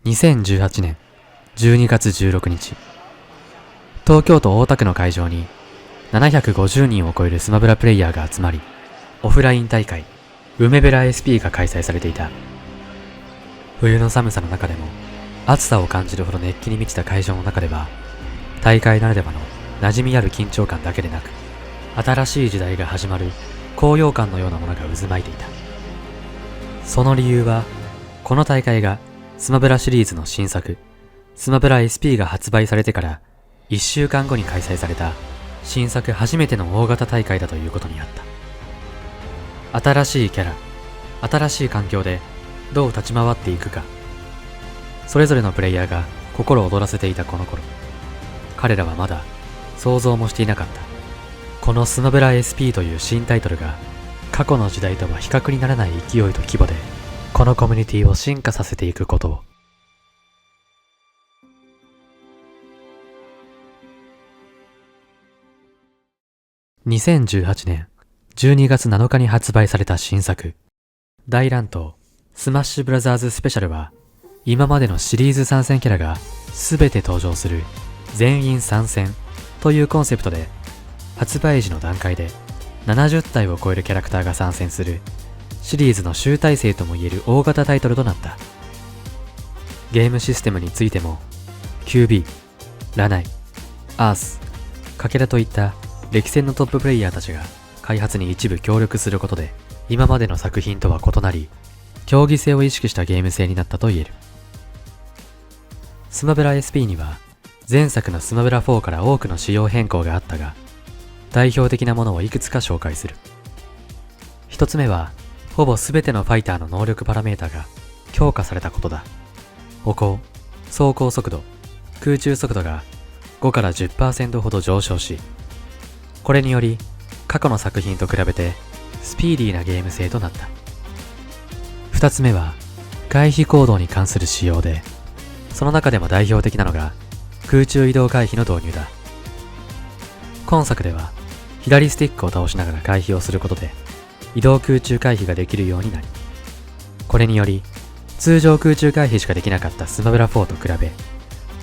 2018年12月16日、東京都大田区の会場に750人を超えるスマブラプレイヤーが集まり、オフライン大会梅ベラ SP が開催されていた。冬の寒さの中でも暑さを感じるほど熱気に満ちた会場の中では、大会ならではの馴染みある緊張感だけでなく、新しい時代が始まる高揚感のようなものが渦巻いていた。その理由は、この大会がスマブラシリーズの新作スマブラ SP が発売されてから1週間後に開催された新作初めての大型大会だということにあった。新しいキャラ、新しい環境でどう立ち回っていくか、それぞれのプレイヤーが心躍らせていたこの頃、彼らはまだ想像もしていなかった。このスマブラ SP という新タイトルが過去の時代とは比較にならない勢いと規模でこのコミュニティを進化させていくことを。2018年12月7日に発売された新作大乱闘スマッシュブラザーズスペシャルは、今までのシリーズ参戦キャラが全て登場する全員参戦というコンセプトで、発売時の段階で70体を超えるキャラクターが参戦するシリーズの集大成ともいえる大型タイトルとなった。ゲームシステムについても QB、ラナイ、アース、カケラといった歴戦のトッププレイヤーたちが開発に一部協力することで、今までの作品とは異なり競技性を意識したゲーム性になったと言える。スマブラ SP には前作のスマブラ4から多くの仕様変更があったが、代表的なものをいくつか紹介する。一つ目は、ほぼ全てのファイターの能力パラメータが強化されたことだ。歩行、走行速度、空中速度が5から 10% ほど上昇し、これにより過去の作品と比べてスピーディーなゲーム性となった。二つ目は回避行動に関する仕様で、その中でも代表的なのが空中移動回避の導入だ。今作では左スティックを倒しながら回避をすることで移動空中回避ができるようになり、これにより通常空中回避しかできなかったスマブラ4と比べ、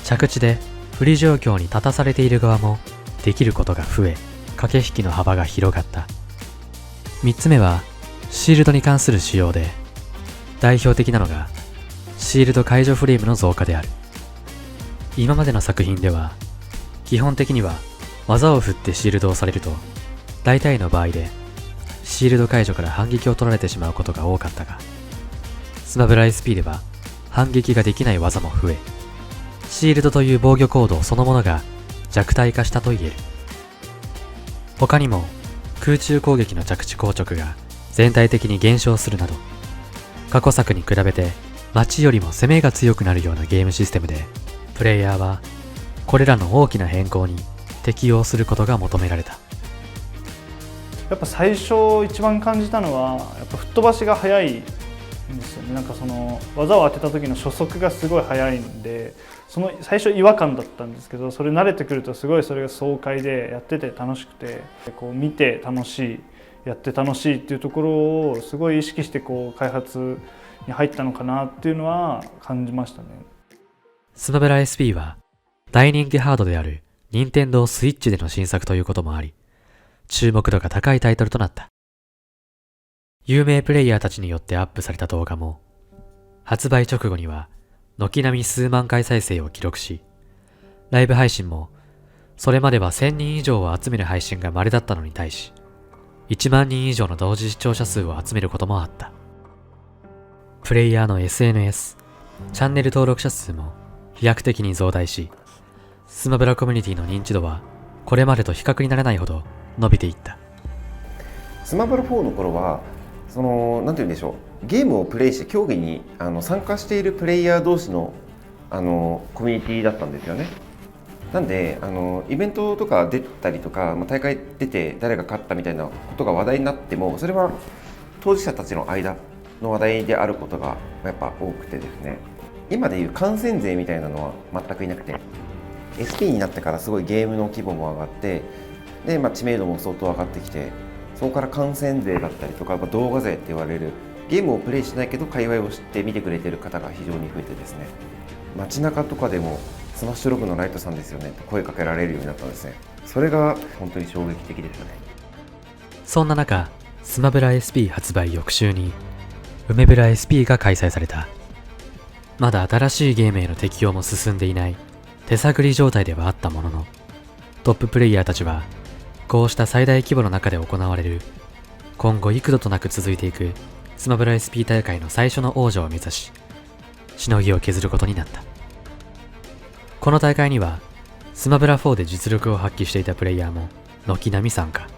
着地で不利状況に立たされている側もできることが増え、駆け引きの幅が広がった。三つ目はシールドに関する仕様で、代表的なのがシールド解除フレームの増加である。今までの作品では基本的には技を振ってシールドをされると大体の場合でシールド解除から反撃を取られてしまうことが多かったが、スマブラ SP では反撃ができない技も増え、シールドという防御行動そのものが弱体化したと言える。他にも空中攻撃の着地硬直が全体的に減少するなど、過去作に比べて街よりも攻めが強くなるようなゲームシステムで、プレイヤーはこれらの大きな変更に適応することが求められた。やっぱ最初一番感じたのは、やっぱ吹っ飛ばしが速いんですよね。なんかその技を当てた時の初速がすごい速いんで、その最初違和感だったんですけど、それ慣れてくるとすごいそれが爽快でやってて楽しくて、こう見て楽しい、やって楽しいっていうところをすごい意識してこう開発に入ったのかなっていうのは感じましたね。スマブラ SP は大人気ハードである任天堂スイッチでの新作ということもあり、注目度が高いタイトルとなった。有名プレイヤーたちによってアップされた動画も、発売直後には軒並み数万回再生を記録し、ライブ配信もそれまでは1000人以上を集める配信が稀だったのに対し、1万人以上の同時視聴者数を集めることもあった。プレイヤーの SNS、チャンネル登録者数も飛躍的に増大し、スマブラコミュニティの認知度はこれまでと比較にならないほど伸びていった。スマブラ4の頃はなんて言うんでしょう、ゲームをプレイして競技に参加しているプレイヤー同士のコミュニティだったんですよね。なんでイベントとか出たりとか、大会出て誰が勝ったみたいなことが話題になっても、それは当事者たちの間の話題であることがやっぱ多くてですね、今でいう観戦勢みたいなのは全くいなくて、 SP になってからすごいゲームの規模も上がって、で、知名度も相当上がってきて、そこから観戦勢だったりとか動画勢って言われるゲームをプレイしないけど界隈を知って見てくれてる方が非常に増えてですね、街中とかでもスマッシュログのライトさんですよねと声かけられるようになったんですね。それが本当に衝撃的でしたね。そんな中、スマブラ SP 発売翌週に梅ブラ SP が開催された。まだ新しいゲームへの適用も進んでいない手探り状態ではあったものの、トッププレイヤーたちはこうした最大規模の中で行われる今後幾度となく続いていくスマブラ SP 大会の最初の王者を目指し、しのぎを削ることになった。この大会にはスマブラ4で実力を発揮していたプレイヤーも軒並み参加。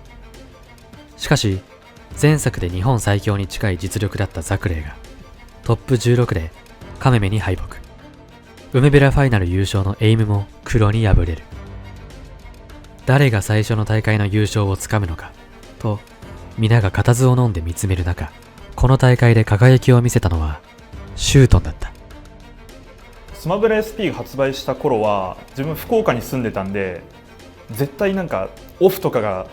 しかし前作で日本最強に近い実力だったザクレイがトップ16でカメメに敗北。梅ベラファイナル優勝のエイムも黒に敗れる。誰が最初の大会の優勝をつかむのかと皆が固唾を飲んで見つめる中、この大会で輝きを見せたのはシュートンだった。スマブラ SP が発売した頃は自分福岡に住んでたんで、絶対なんかオフとかが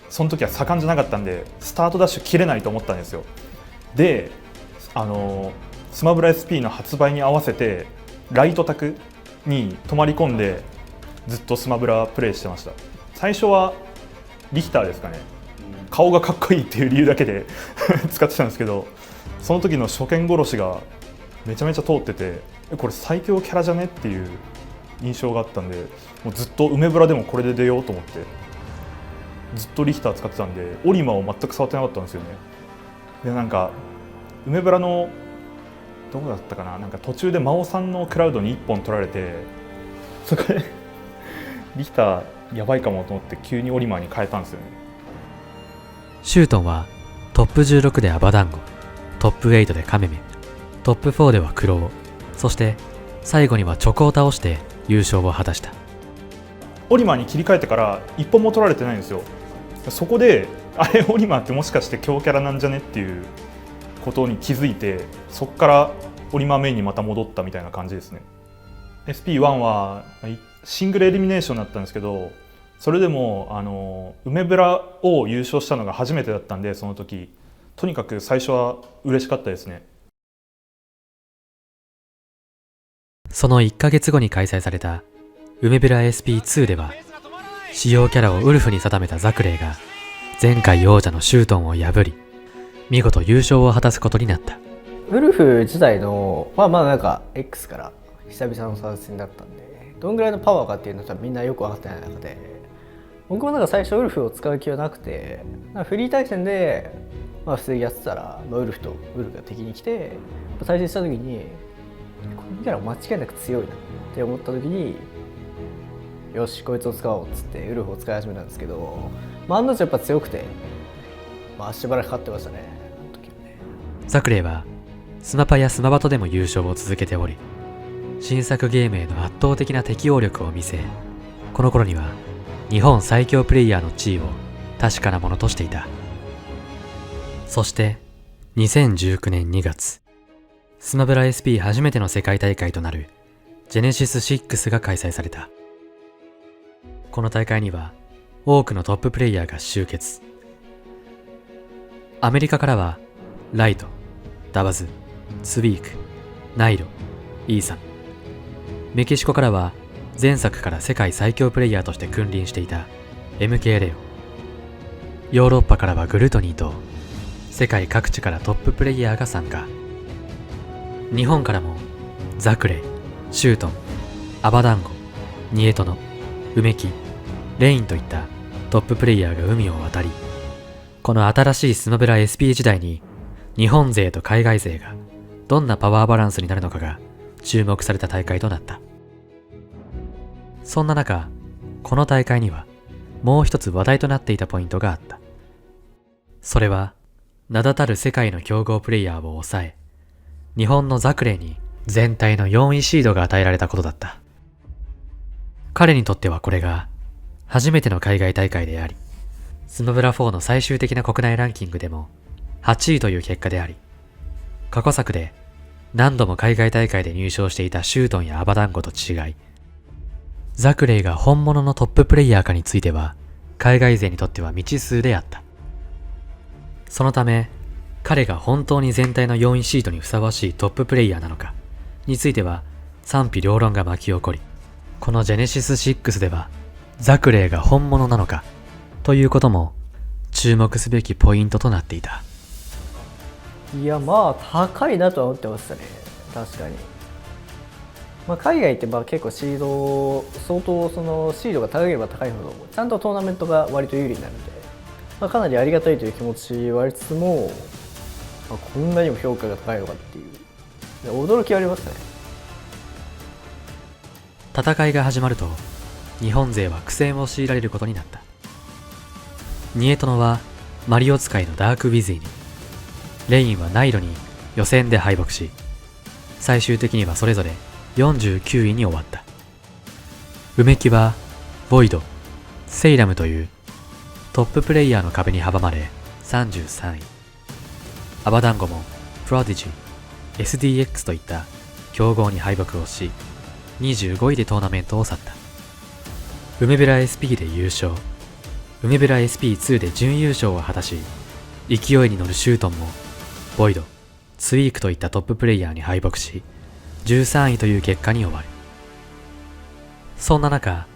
その時は盛んじゃなかったんで、スタートダッシュ切れないと思ったんですよ。でスマブラ SP の発売に合わせてライト宅に泊まり込んでずっとスマブラプレイしてました。最初はリヒターですかね、顔がかっこいいっていう理由だけで使ってたんですけど、その時の初見殺しがめちゃめちゃ通ってて、これ最強キャラじゃねっていう印象があったんで、もうずっと梅ブラでもこれで出ようと思ってずっとリヒター使ってたんで、オリマを全く触ってなかったんですよね。でなんか梅ブラのどこだったかな、なんか途中で真央さんのクラウドに1本取られて、そこでリヒターやばいかもと思って急にオリマーに変えたんですよね。シュートンはトップ16でアバダンゴ、トップ8でカメメ、トップ4ではクロウ、そして最後にはチョコを倒して優勝を果たした。オリマーに切り替えてから1本も取られてないんですよ。そこであれオリマーってもしかして強キャラなんじゃねっていうことに気づいて、そこからオリマーメインにまた戻ったみたいな感じですね。 SP1 はシングルエリミネーションだったんですけど、それでも梅ブラを優勝したのが初めてだったんで、その時とにかく最初は嬉しかったですね。その1ヶ月後に開催された梅ブラ SP2 では、主要キャラをウルフに定めたザクレイが前回王者のシュートンを破り、見事優勝を果たすことになった。ウルフ自体のまあなんか X から久々の参戦だったんで、どんぐらいのパワーかっていうのはみんなよく分かってない中で、僕もなんか最初ウルフを使う気はなくて、なんかフリー対戦で普通にやってたら、ウルフが敵に来て対戦した時に、このキャラ間違いなく強いなって思った時に、よしこいつを使おうっつってウルフを使い始めたんですけど、案の定やっぱ強くて、しばらく勝ってましたね、あの時はね。ザクレイはスマパやスマバトでも優勝を続けており、新作ゲームへの圧倒的な適応力を見せ、この頃には日本最強プレイヤーの地位を確かなものとしていた。そして2019年2月、スマブラ SP 初めての世界大会となるジェネシス6が開催された。この大会には多くのトッププレイヤーが集結。アメリカからはライト、ダバズ、スビーク、ナイロ、イーサン。メキシコからは前作から世界最強プレイヤーとして君臨していた MK レオ。ヨーロッパからはグルトニーと世界各地からトッププレイヤーが参加。日本からもザクレイ、シュートン、アバダンゴ、ニエトノ、ウメキ、レインといったトッププレイヤーが海を渡り、この新しいスマブラ SP 時代に日本勢と海外勢がどんなパワーバランスになるのかが注目された大会となった。そんな中、この大会にはもう一つ話題となっていたポイントがあった。それは名だたる世界の強豪プレイヤーを抑え、日本のザクレイに全体の4位シードが与えられたことだった。彼にとってはこれが初めての海外大会であり、スマブラ4の最終的な国内ランキングでも8位という結果であり、過去作で何度も海外大会で入賞していたシュートンやアバダンゴと違い、ザクレイが本物のトッププレイヤーかについては海外勢にとっては未知数であった。そのため彼が本当に全体の4位シートにふさわしいトッププレイヤーなのかについては賛否両論が巻き起こり、このジェネシス6ではザクレイが本物なのかということも注目すべきポイントとなっていた。いやまあ高いなとは思ってましたね。確かに、海外って結構シード相当そのシードが高ければ高いほどちゃんとトーナメントが割と有利になるので、かなりありがたいという気持ちはありつつも、こんなにも評価が高いのかっていう驚きはありましたね。戦いが始まると日本勢は苦戦を強いられることになった。ニエトノはマリオ使いのダークウィズイに、レインはナイロに予選で敗北し、最終的にはそれぞれ49位に終わった。梅木はボイド、セイラムというトッププレイヤーの壁に阻まれ33位。アバダンゴもプロディジー、SDX といった強豪に敗北をし、25位でトーナメントを去った。梅ベラ SP で優勝、梅ベラ SP2 で準優勝を果たし、勢いに乗るシュートンもボイド、ツイークといったトッププレイヤーに敗北し、13位という結果に終わる。そんな中、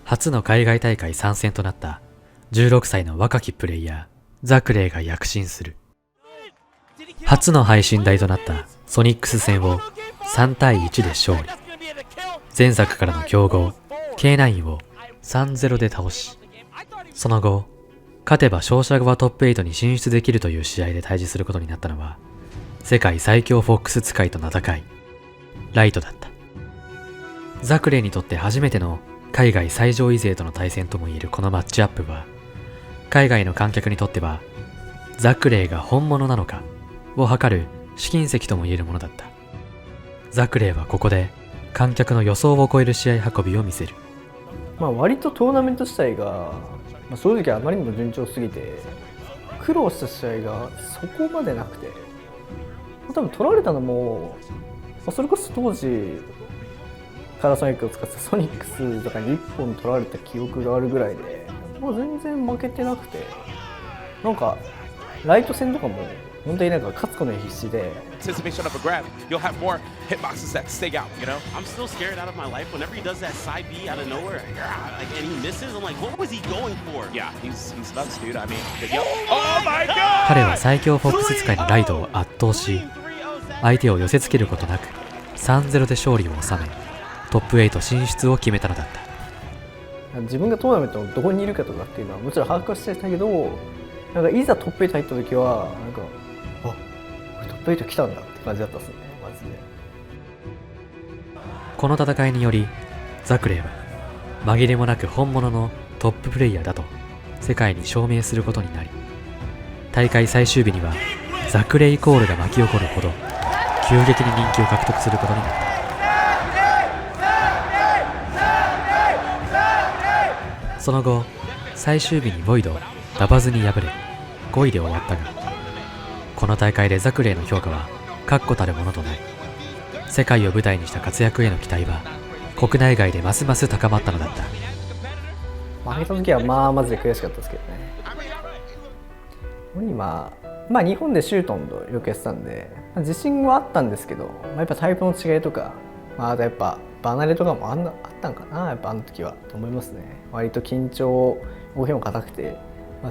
初の海外大会参戦となった16歳の若きプレイヤーザクレイが躍進する。初の配信台となったソニックス戦を3対1で勝利。前作からの強豪 K9 を 3-0 で倒し、その後勝てば勝者側トップ8に進出できるという試合で対峙することになったのは、世界最強フォックス使いと名高いライトだった。ザクレイにとって初めての海外最上位勢との対戦ともいえるこのマッチアップは、海外の観客にとってはザクレイが本物なのかを測る試金石ともいえるものだった。ザクレイはここで観客の予想を超える試合運びを見せる。割とトーナメント自体が、正直あまりにも順調すぎて苦労した試合がそこまでなくて、多分取られたのも、それこそ当時カラーソニックを使ってソニックスとかに1本取られた記憶があるぐらいで、全然負けてなくて、ライト戦とかも本当に勝つことに必死で。Anticipation of a grab, you'll have more hitboxes that stick out, you know? I'm still scared out of my life whenever he does that side B out of nowhere, and he misses. I'm like, what was he going for? Yeah, he's nuts, dude. I mean, oh my god! 彼は最強フォックス使いのライトを圧倒し、相手を寄せつけることなく 3-0 で勝利を収め、トップ8進出を決めたのだった。自分がトーナメントのどこにいるかとかっていうのはもちろん把握してたけど、いざトップ8入った時は俺トップ8来たんだって感じだったっすね、マジで。この戦いによりザクレイは紛れもなく本物のトッププレイヤーだと世界に証明することになり、大会最終日にはザクレイコールが巻き起こるほど急激に人気を獲得することになった。その後最終日にボイド、ダバズに敗れ5位で終わったが、この大会でザクレイの評価は確固たるものとなり、世界を舞台にした活躍への期待は国内外でますます高まったのだった。負けた時はマジで悔しかったですけどね。今日本でシュートンとよくやってたんで、自信はあったんですけど、やっぱタイプの違いとか、あとやっぱ離れとかもあったんかな、やっぱあの時はと思いますね。割と緊張動きも硬くて、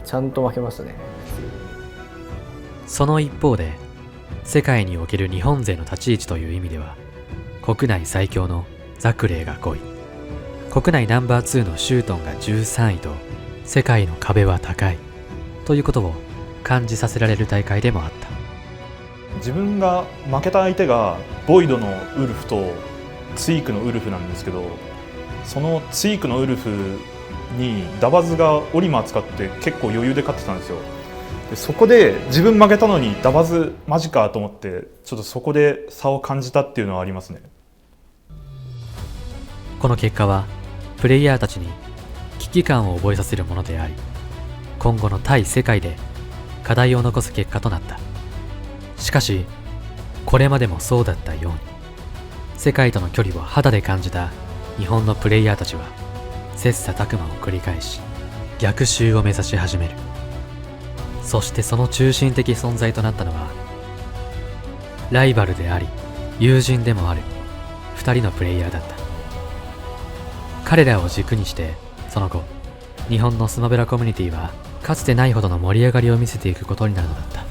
ちゃんと負けましたね。その一方で世界における日本勢の立ち位置という意味では、国内最強のザクレイが5位、国内ナンバー2のシュートンが13位と、世界の壁は高いということを感じさせられる大会でもあった。自分が負けた相手がボイドのウルフとツイークのウルフなんですけど、そのツイークのウルフにダバズがオリマー使って結構余裕で勝ってたんですよ。でそこで自分負けたのにダバズマジかと思って、ちょっとそこで差を感じたっていうのはありますね。この結果はプレイヤーたちに危機感を覚えさせるものであり、今後の対世界で課題を残す結果となった。しかしこれまでもそうだったように、世界との距離を肌で感じた日本のプレイヤーたちは切磋琢磨を繰り返し逆襲を目指し始める。そしてその中心的存在となったのは、ライバルであり友人でもある2人のプレイヤーだった。彼らを軸にして、その後日本のスマブラコミュニティはかつてないほどの盛り上がりを見せていくことになるのだった。